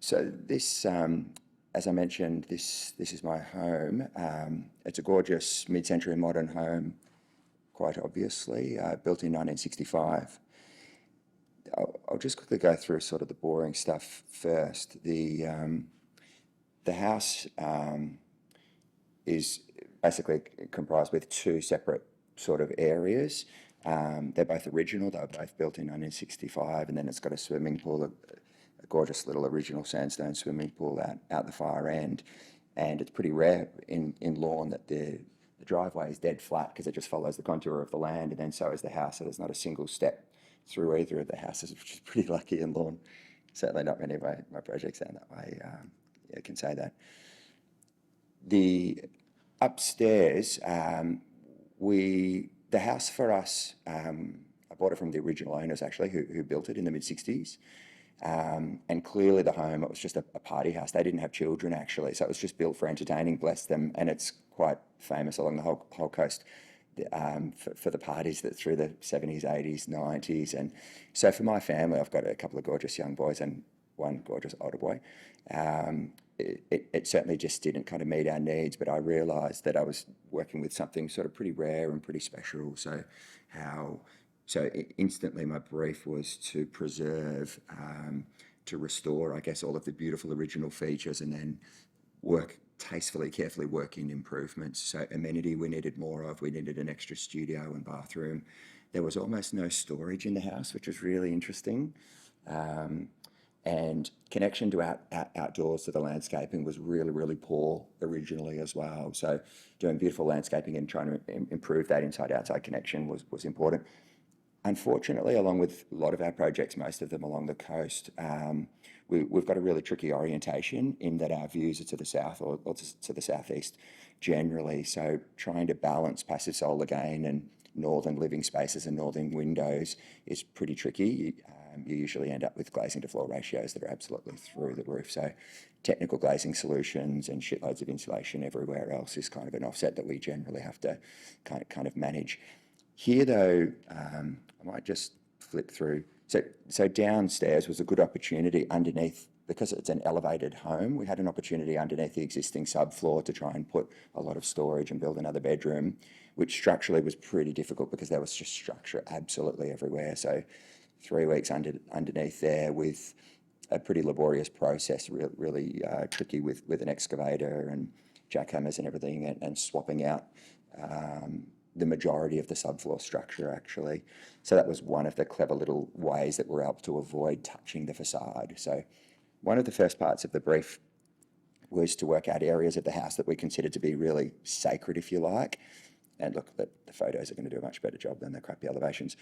So this, as I mentioned, this is my home. It's a gorgeous mid-century modern home, quite obviously, built in 1965. I'll just quickly go through sort of the boring stuff first. The house is basically comprised with two separate sort of areas. They're both original. They were both built in 1965, and then it's got a swimming pool, a gorgeous little original sandstone swimming pool out the far end. And it's pretty rare in Lorne that the driveway is dead flat because it just follows the contour of the land, and then so is the house. So there's not a single step through either of the houses, which is pretty lucky in Lorne. Certainly not many of my projects sound that way. I can say that. The upstairs, the house for us, I bought it from the original owners actually, who built it in the mid-60s. And clearly the home, it was just a party house. They didn't have children actually, so it was just built for entertaining, bless them, and it's quite famous along the whole coast for the parties that through the 70s, 80s, 90s. And so for my family, I've got a couple of gorgeous young boys and one gorgeous older boy. It certainly just didn't kind of meet our needs, but I realised that I was working with something sort of pretty rare and pretty special. So instantly my brief was to preserve, to restore, I guess, all of the beautiful original features and then carefully work in improvements. So amenity we needed more of. We needed an extra studio and bathroom. There was almost no storage in the house, which was really interesting. And connection to outdoors to the landscaping was really, really poor originally as well. So doing beautiful landscaping and trying to improve that inside-outside connection was important. Unfortunately, along with a lot of our projects, most of them along the coast, we've got a really tricky orientation in that our views are to the south or to the southeast generally. So trying to balance passive solar gain and northern living spaces and northern windows is pretty tricky. You usually end up with glazing to floor ratios that are absolutely through the roof. So technical glazing solutions and shitloads of insulation everywhere else is kind of an offset that we generally have to kind of manage. Here, though, I might just flip through. So downstairs was a good opportunity underneath, because it's an elevated home, we had an opportunity underneath the existing subfloor to try and put a lot of storage and build another bedroom, which structurally was pretty difficult because there was just structure absolutely everywhere. So 3 weeks underneath there with a pretty laborious process, really tricky with an excavator and jackhammers and everything, and swapping out the majority of the subfloor structure actually. So that was one of the clever little ways that we're able to avoid touching the facade. So one of the first parts of the brief was to work out areas of the house that we considered to be really sacred, if you like. And look, the photos are going to do a much better job than the crappy elevations.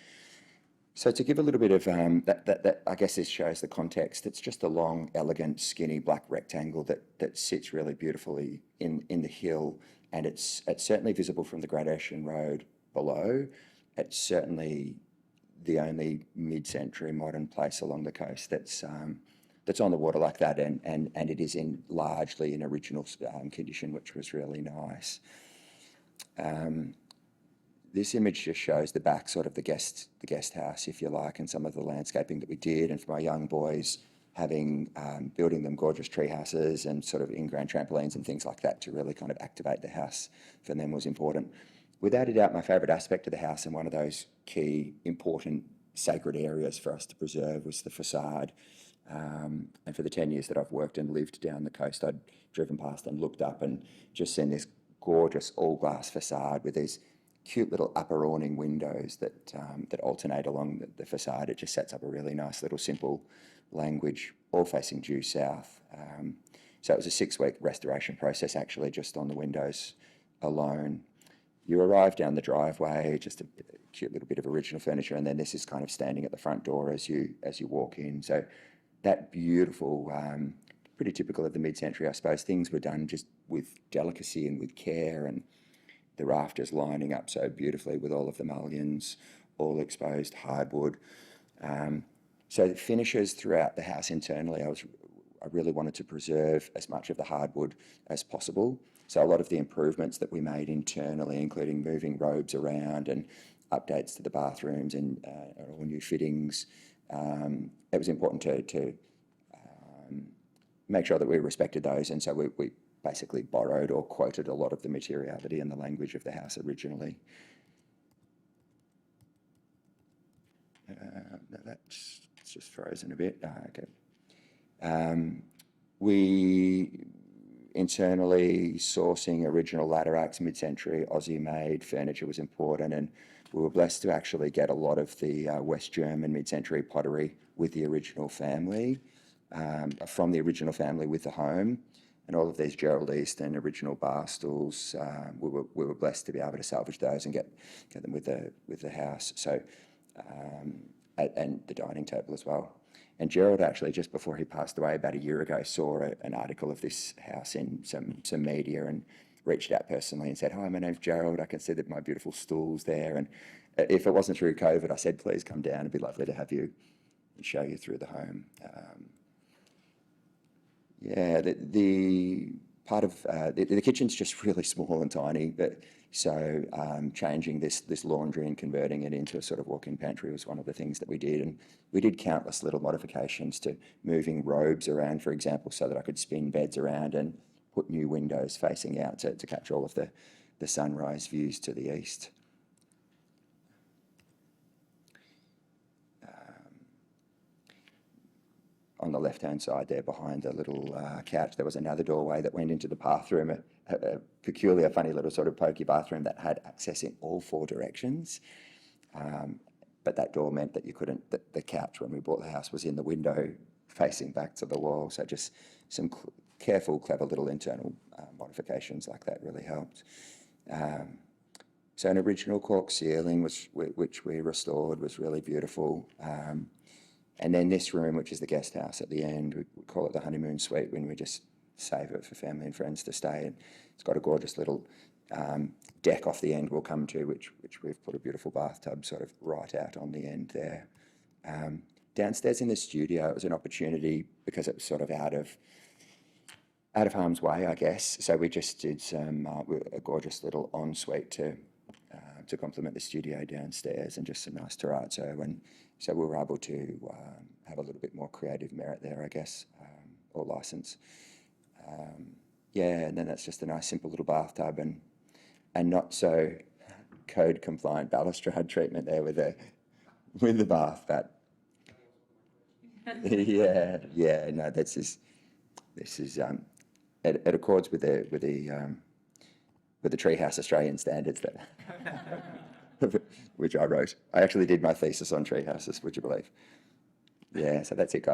So to give a little bit of, that I guess this shows the context, it's just a long, elegant, skinny black rectangle that sits really beautifully in the hill, and it's certainly visible from the Great Ocean Road below. It's certainly the only mid-century modern place along the coast that's on the water like that, and it is largely in original condition, which was really nice. This image just shows the back, sort of the guest house, if you like, and some of the landscaping that we did. And for my young boys, building them gorgeous tree houses and sort of in-ground trampolines and things like that to really kind of activate the house for them was important. Without a doubt, my favourite aspect of the house and one of those key, important, sacred areas for us to preserve was the facade. And for the 10 years that I've worked and lived down the coast, I'd driven past and looked up and just seen this gorgeous all-glass facade with these cute little upper awning windows that alternate along the facade. It just sets up a really nice little simple language, all facing due south. So it was a 6-week restoration process actually, just on the windows alone. You arrive down the driveway, just a cute little bit of original furniture, and then this is kind of standing at the front door as you walk in. So that beautiful, pretty typical of the mid-century, I suppose. Things were done just with delicacy and with care, and the rafters lining up so beautifully with all of the mullions, all exposed hardwood. So the finishes throughout the house internally, I really wanted to preserve as much of the hardwood as possible. So a lot of the improvements that we made internally, including moving robes around and updates to the bathrooms and all new fittings, it was important to make sure that we respected those, and so we basically borrowed or quoted a lot of the materiality and the language of the house originally. No, it's just frozen a bit. Okay. We internally sourcing original Ladderax mid-century Aussie-made furniture was important, and we were blessed to actually get a lot of the West German mid-century pottery with the original family, from the original family with the home, and all of these Gerald Easdon original bar stools. We were blessed to be able to salvage those and get them with the house. So, and the dining table as well. And Gerald actually, just before he passed away about a year ago, saw an article of this house in some media and reached out personally and said, "Hi, my name's Gerald. I can see that my beautiful stool's there. And if it wasn't through COVID, I said, please come down. It'd be lovely to have you and show you through the home." Yeah, the part of the kitchen's just really small and tiny, but so changing this laundry and converting it into a sort of walk-in pantry was one of the things that we did. And we did countless little modifications to moving robes around, for example, so that I could spin beds around and put new windows facing out to catch all of the sunrise views to the east. On the left-hand side there, behind the little couch, there was another doorway that went into the bathroom, a peculiar, funny little sort of pokey bathroom that had access in all four directions. But that door meant that you couldn't, the couch when we bought the house was in the window facing back to the wall. So just some careful, clever little internal modifications like that really helped. So an original cork ceiling, which we restored, was really beautiful. And then this room, which is the guest house at the end, we call it the honeymoon suite when we just save it for family and friends to stay. And it's got a gorgeous little deck off the end we'll come to, which we've put a beautiful bathtub sort of right out on the end there. Downstairs in the studio, it was an opportunity because it was sort of out of harm's way, I guess. So we just did a gorgeous little ensuite to complement the studio downstairs, and just some nice terrazzo. And so we were able to have a little bit more creative merit there, I guess, or license. Yeah, and then that's just a nice simple little bathtub and not so code compliant balustrade treatment there with the bath. But yeah, no, this is it accords with the Treehouse Australian standards that which I wrote. I actually did my thesis on treehouses, would you believe? Yeah, so that's it, guys.